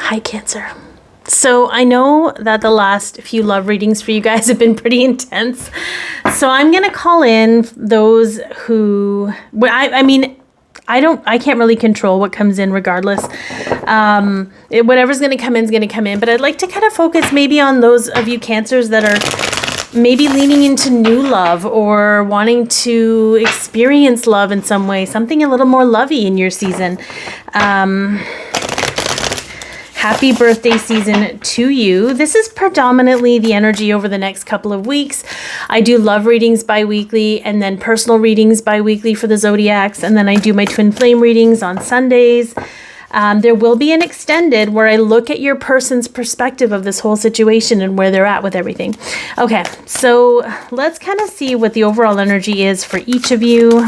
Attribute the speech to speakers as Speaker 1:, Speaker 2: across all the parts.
Speaker 1: Hi, Cancer. So I know that the last few love readings for you guys have been pretty intense. So I'm going to call in those who, I can't really control what comes in regardless. Whatever's going to come in is going to come in. But I'd like to kind of focus maybe on those of you Cancers that are maybe leaning into new love or wanting to experience love in some way, something a little more lovey in your season. Happy birthday season to you. This is predominantly the energy over the next couple of weeks. I do love readings bi-weekly and then personal readings bi-weekly for the Zodiacs. And then I do my twin flame readings on Sundays. There will be an extended where I look at your person's perspective of this whole situation and where they're at with everything. Okay, so let's kind of see what the overall energy is for each of you.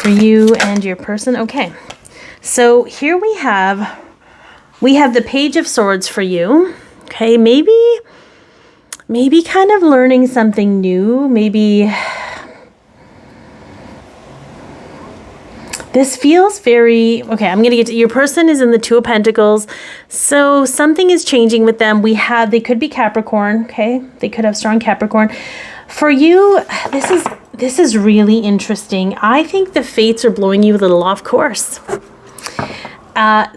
Speaker 1: For you and your person. Okay, so here we have the Page of Swords for you. Okay, maybe kind of learning something new. Maybe this feels very, okay, I'm going to get to, your person is in the Two of Pentacles. So something is changing with them. They could be Capricorn, okay? They could have strong Capricorn. For you, this is really interesting. I think the fates are blowing you a little off course.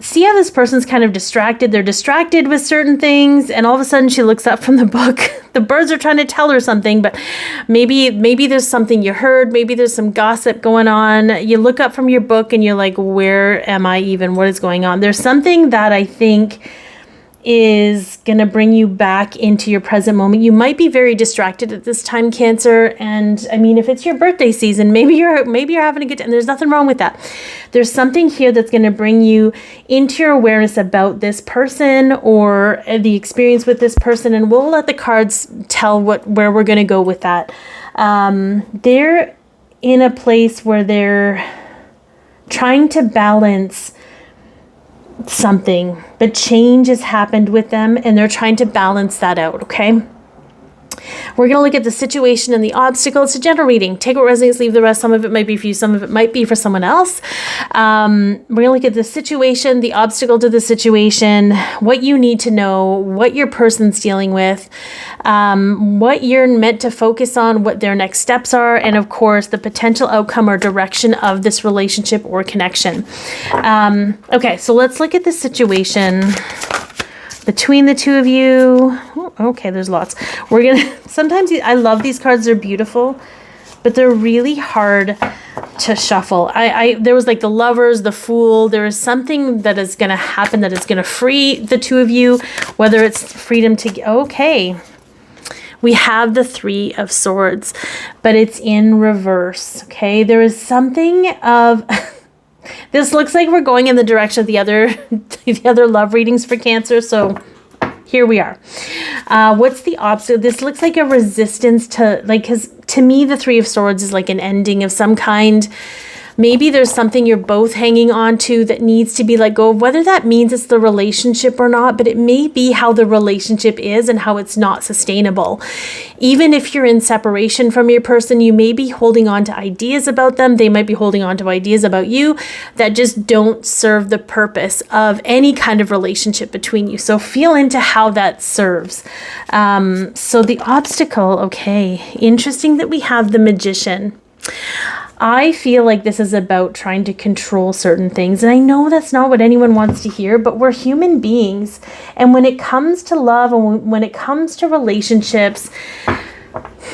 Speaker 1: See how this person's kind of distracted? They're distracted with certain things, and all of a sudden she looks up from the book. The birds are trying to tell her something, but maybe there's something you heard. Maybe there's some gossip going on. You look up from your book and you're like, where am I even? What is going on? There's something that I think is going to bring you back into your present moment. You might be very distracted at this time, Cancer. And I mean, if it's your birthday season, maybe you're having a good time. And there's nothing wrong with that. There's something here that's going to bring you into your awareness about this person or the experience with this person. And we'll let the cards tell where we're going to go with that. They're in a place where they're trying to balance something, but change has happened with them and they're trying to balance that out. Okay, we're going to look at the situation and the obstacle. It's a general reading. Take what resonates, leave the rest. Some of it might be for you, some of it might be for someone else. We're going to look at the situation, the obstacle to the situation, what you need to know, what your person's dealing with, what you're meant to focus on, what their next steps are, and of course, the potential outcome or direction of this relationship or connection. Okay, so let's look at the situation between the two of you. Okay, there's lots. Sometimes I love these cards. They're beautiful, but they're really hard to shuffle. There was like the Lovers, the Fool. There is something that is going to happen that is going to free the two of you, whether it's freedom to, okay. We have the Three of Swords, but it's in reverse. Okay, there is something of, this looks like we're going in the direction of the other love readings for Cancer. So here we are. What's the obstacle? This looks like a resistance to, because to me, the Three of Swords is like an ending of some kind. Maybe there's something you're both hanging on to that needs to be let go of, whether that means it's the relationship or not, but it may be how the relationship is and how it's not sustainable. Even if you're in separation from your person, you may be holding on to ideas about them. They might be holding on to ideas about you that just don't serve the purpose of any kind of relationship between you. So feel into how that serves. So the obstacle, okay, interesting that we have the Magician. I feel like this is about trying to control certain things. And I know that's not what anyone wants to hear, but we're human beings. And when it comes to love and when it comes to relationships,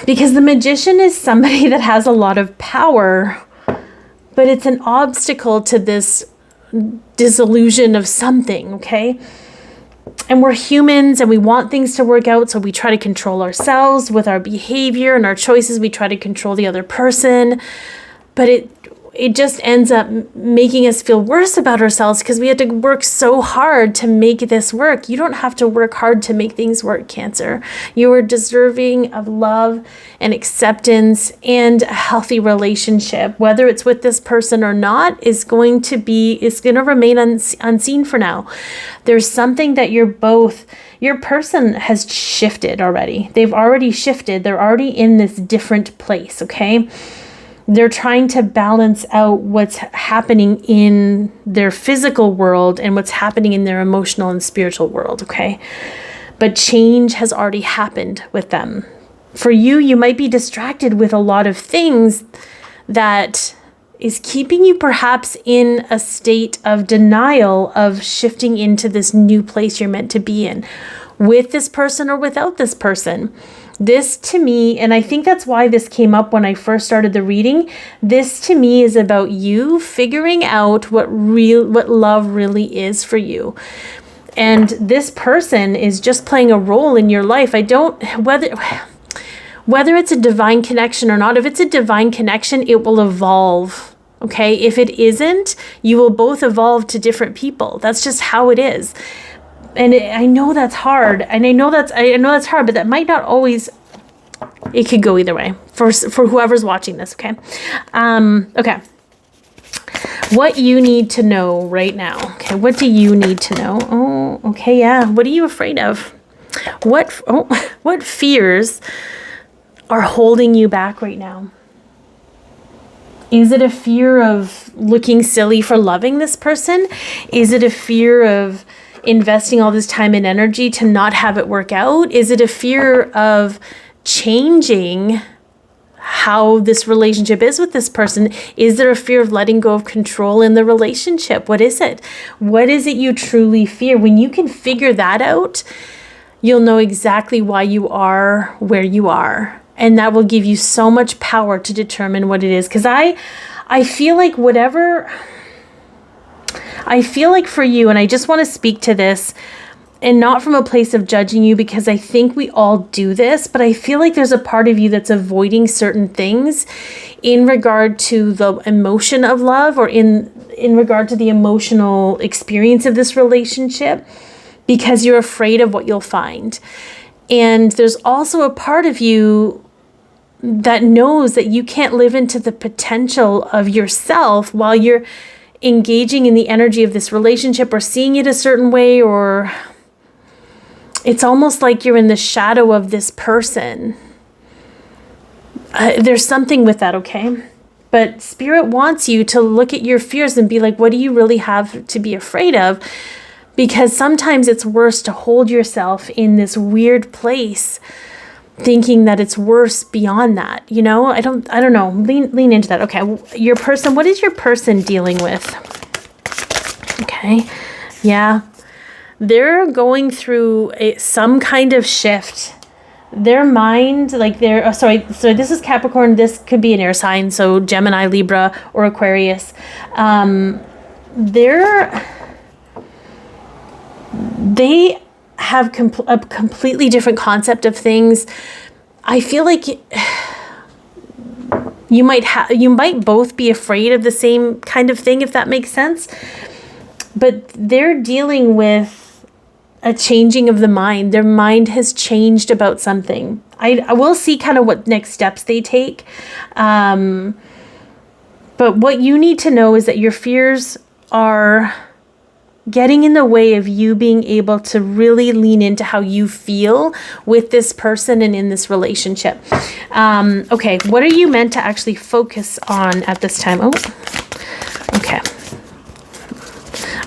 Speaker 1: because the Magician is somebody that has a lot of power, but it's an obstacle to this disillusion of something, okay? And we're humans and we want things to work out, so we try to control ourselves with our behavior and our choices. We try to control the other person, but it just ends up making us feel worse about ourselves because we had to work so hard to make this work. You don't have to work hard to make things work, Cancer. You are deserving of love and acceptance and a healthy relationship. Whether it's with this person or not is going to remain unseen for now. There's something that your person has shifted already. They've already shifted. They're already in this different place, okay? They're trying to balance out what's happening in their physical world and what's happening in their emotional and spiritual world, okay? But change has already happened with them. For you, you might be distracted with a lot of things that is keeping you perhaps in a state of denial of shifting into this new place you're meant to be in, with this person or without this person. This to me, and I think that's why this came up when I first started the reading, this to me is about you figuring out what love really is for you. And this person is just playing a role in your life. Whether it's a divine connection or not, if it's a divine connection, it will evolve. Okay? If it isn't, you will both evolve to different people. That's just how it is. And I know that's hard. And I know that's hard, but that might not always, it could go either way for whoever's watching this, okay? Okay. What you need to know right now. Okay, what do you need to know? Oh, okay, yeah. What are you afraid of? What fears are holding you back right now? Is it a fear of looking silly for loving this person? Is it a fear of investing all this time and energy to not have it work out? Is it a fear of changing how this relationship is with this person? Is there a fear of letting go of control in the relationship? What is it? What is it you truly fear? When you can figure that out, you'll know exactly why you are where you are. And that will give you so much power to determine what it is. Because I feel like for you, and I just want to speak to this, and not from a place of judging you, because I think we all do this, but I feel like there's a part of you that's avoiding certain things in regard to the emotion of love, or in regard to the emotional experience of this relationship, because you're afraid of what you'll find. And there's also a part of you that knows that you can't live into the potential of yourself while you're engaging in the energy of this relationship, or seeing it a certain way, or it's almost like you're in the shadow of this person. There's something with that, okay? But Spirit wants you to look at your fears and be like, what do you really have to be afraid of? Because sometimes it's worse to hold yourself in this weird place, thinking that it's worse beyond that. You know, I don't know. Lean into that. Okay. Your person, what is your person dealing with? Okay. Yeah. They're going through some kind of shift. Their mind, like so this is Capricorn. This could be an air sign. So Gemini, Libra, or Aquarius. They have a completely different concept of things. I feel like you might both be afraid of the same kind of thing, if that makes sense. But they're dealing with a changing of the mind. Their mind has changed about something. I will see kind of what next steps they take. But what you need to know is that your fears are getting in the way of you being able to really lean into how you feel with this person and in this relationship. Okay, what are you meant to actually focus on at this time? Oh, okay.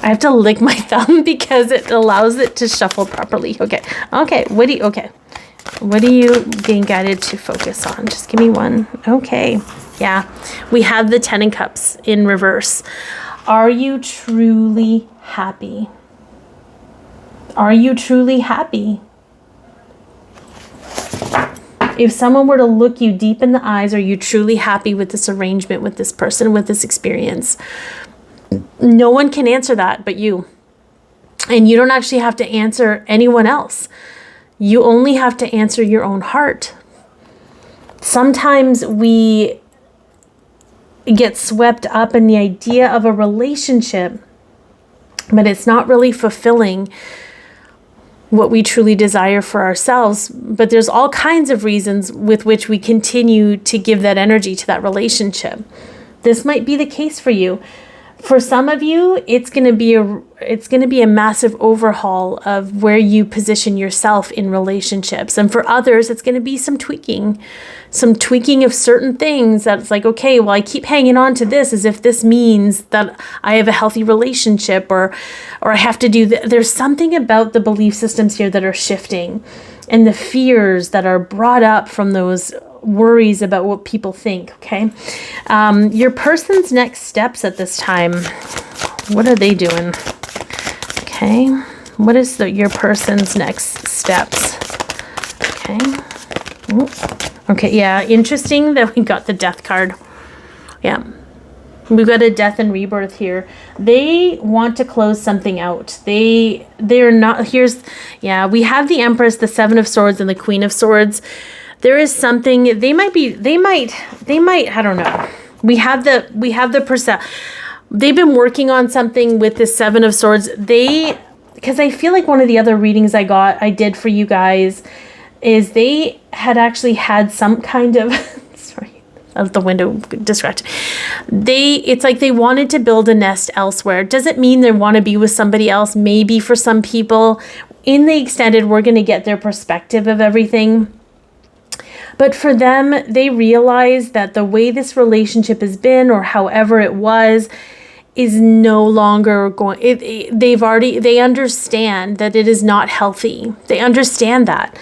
Speaker 1: I have to lick my thumb because it allows it to shuffle properly. Okay, what are you being guided to focus on? Just give me one. Okay, yeah. We have the 10 of Cups in reverse. Are you truly happy? Are you truly happy? If someone were to look you deep in the eyes, are you truly happy with this arrangement, with this person, with this experience? No one can answer that but you. And you don't actually have to answer anyone else. You only have to answer your own heart. Sometimes we get swept up in the idea of a relationship, but it's not really fulfilling what we truly desire for ourselves. But there's all kinds of reasons with which we continue to give that energy to that relationship. This might be the case for you. For some of you, it's going to be a massive overhaul of where you position yourself in relationships. And for others, it's going to be some tweaking of certain things that's like, okay, well, I keep hanging on to this as if this means that I have a healthy relationship, or I have to do there's something about the belief systems here that are shifting, and the fears that are brought up from those worries about what people think. Okay. Your person's next steps at this time, what are they doing? Okay. What is your person's next steps? Okay. Ooh. Okay. Yeah. Interesting that we got the death card. Yeah. We've got a death and rebirth here. They want to close something out. They're not, we have the Empress, the Seven of Swords, and the Queen of Swords. There is something, they might, I don't know. We have the they've been working on something with the Seven of Swords. Because I feel like one of the other readings I did for you guys is they had actually had some kind of, sorry, out the window, distracted. It's like they wanted to build a nest elsewhere. Doesn't mean they want to be with somebody else. Maybe for some people in the extended, we're going to get their perspective of everything. But for them, they realize that the way this relationship has been, or however it was, is no longer going. They understand that it is not healthy. They understand that.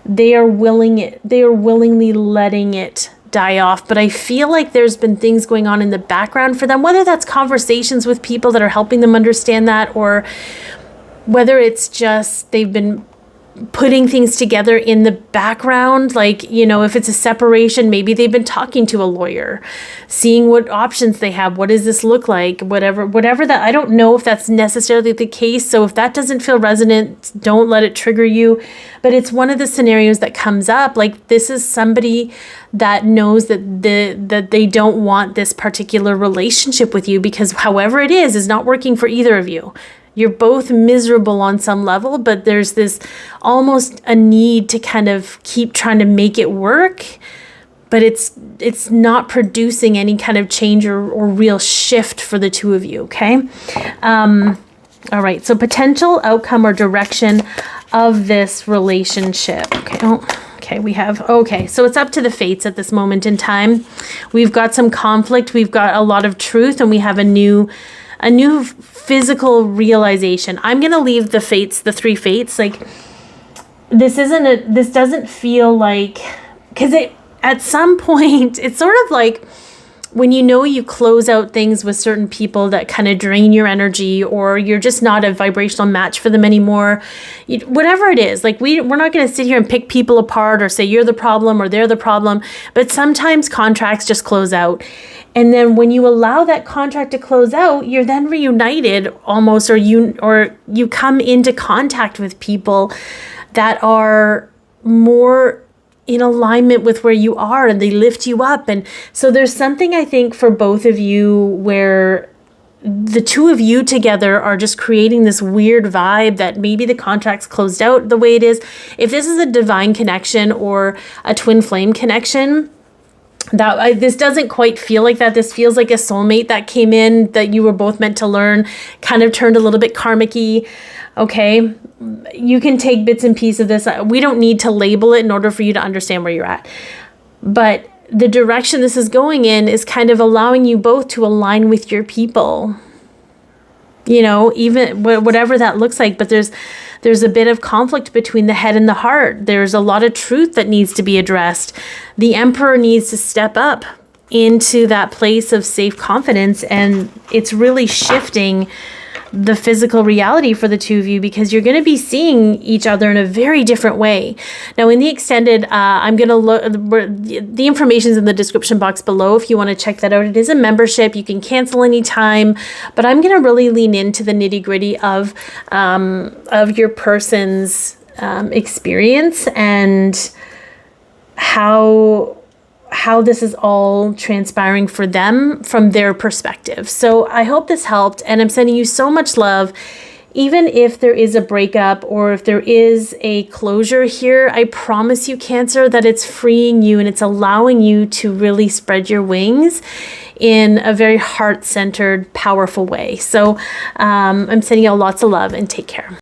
Speaker 1: They are willingly letting it die off. But I feel like there's been things going on in the background for them, whether that's conversations with people that are helping them understand that, or whether it's just they've been putting things together in the background. Like, if it's a separation, maybe they've been talking to a lawyer, seeing what options they have. What does this look like? Whatever that, I don't know if that's necessarily the case. So if that doesn't feel resonant, don't let it trigger you. But it's one of the scenarios that comes up. Like, this is somebody that knows that they don't want this particular relationship with you, because however it is not working for either of you. You're both miserable on some level, but there's this almost a need to kind of keep trying to make it work, but it's not producing any kind of change or real shift for the two of you, okay? All right, so potential outcome or direction of this relationship. Okay, so it's up to the fates at this moment in time. We've got some conflict, we've got a lot of truth, and we have a new physical realization. I'm going to leave the fates, the three fates. Like, this doesn't feel like, because at some point, it's sort of like when you close out things with certain people that kind of drain your energy, or you're just not a vibrational match for them anymore. Whatever it is, like we're not going to sit here and pick people apart or say you're the problem or they're the problem, but sometimes contracts just close out. And then when you allow that contract to close out, you're then reunited almost, or you come into contact with people that are more in alignment with where you are, and they lift you up. And so there's something, I think, for both of you where the two of you together are just creating this weird vibe that maybe the contract's closed out the way it is. If this is a divine connection or a twin flame connection, this doesn't quite feel like that. This feels like a soulmate that came in, that you were both meant to learn, kind of turned a little bit karmic-y. Okay, you can take bits and pieces of this. We don't need to label it in order for you to understand where you're at. But the direction this is going in is kind of allowing you both to align with your people. Even whatever that looks like. But there's a bit of conflict between the head and the heart. There's a lot of truth that needs to be addressed. The Emperor needs to step up into that place of safe confidence, and it's really shifting the physical reality for the two of you, because you're going to be seeing each other in a very different way. Now, in the extended, I'm going to look, the information's in the description box below if you want to check that out. It is a membership. You can cancel anytime, but I'm going to really lean into the nitty gritty of your person's experience and how this is all transpiring for them from their perspective. So I hope this helped, and I'm sending you so much love. even if there is a breakup or if there is a closure here, I promise you, Cancer, that it's freeing you and it's allowing you to really spread your wings in a very heart-centered, powerful way. So I'm sending you all lots of love and take care.